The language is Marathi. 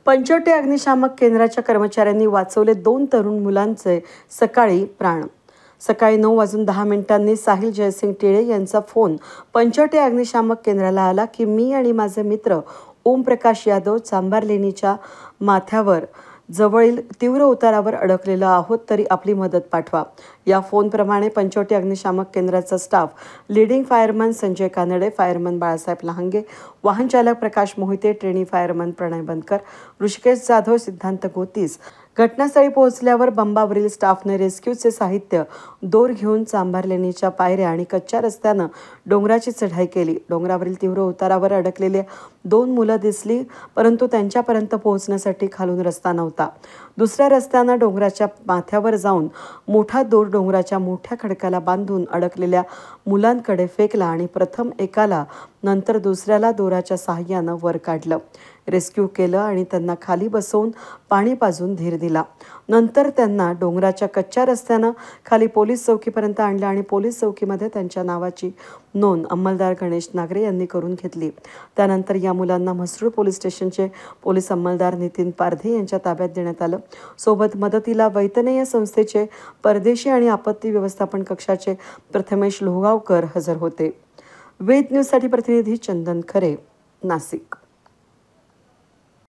पंचवटी अग्निशामक केंद्राच्या कर्मचाऱ्यांनी वाचवले 2 तरुण मुलांचे सकाळी प्राण। सकाळी 9:10 साहिल जयसिंग टिळे यांचा फोन पंचवटी अग्निशामक केंद्राला आला की मी आणि माझे मित्र ओमप्रकाश यादव चांभार लेणीच्या माथ्यावर जवळील तीव्र उतारावर अडकलेलो आहोत, तरी आपली मदत पाठवा। या फोनप्रमाणे पंचवटी अग्निशामक केंद्राचा staff leading fireman Sanjay Kanade, fireman Balasaheb Lahange, वाहन चालक प्रकाश मोहिते, ट्रेनी फायरमन प्रणय बनकर, ऋषिकेश जाधव, सिद्धांत गोतीस घटनास्थळी पोहोचल्यावर बंबावरील स्टाफने रेस्क्यूचे साहित्य, दोर घेऊन चांभार लेणीच्या पायऱ्या आणि कच्च्या रस्त्यानं डोंगराची चढाई केली। डोंगरावरील तीव्र उतारावर अडकलेली 2 मुलं दिसली, परंतु त्यांच्यापर्यंत पोहोचण्यासाठी खालून रस्ता नव्हता। दुसऱ्या रस्त्यानं डोंगराच्या माथ्यावर जाऊन मोठा दोर डोंगराच्या मोठ्या खडकाला बांधून अडकलेल्या मुलांकडे फेकला आणि प्रथम एकाला नंतर दुसऱ्याला दोराच्या सहाय्यानं वर काढलं, रेस्क्यू केलं आणि त्यांना खाली बसवून पाणी पाजून धीर दिला। नंतर त्यांना डोंगराच्या कच्च्या रस्त्यानं खाली पोलीस चौकीपर्यंत आणलं आणि पोलीस चौकीमध्ये त्यांच्या नावाची नोंद अंमलदार गणेश नागरे यांनी करून घेतली। त्यानंतर या मुलांना म्हसरूळ पोलीस स्टेशनचे पोलीस अंमलदार नितीन पारधी यांच्या ताब्यात देण्यात आलं। सोबत मदतीला वैतनेय संस्थेचे परदेशी आणि आपत्ती व्यवस्थापन कक्षाचे प्रथमेश लोहगावकर हजर होते। वेद न्यूजसाठी प्रतिनिधी चंदन खरे, नाशिक।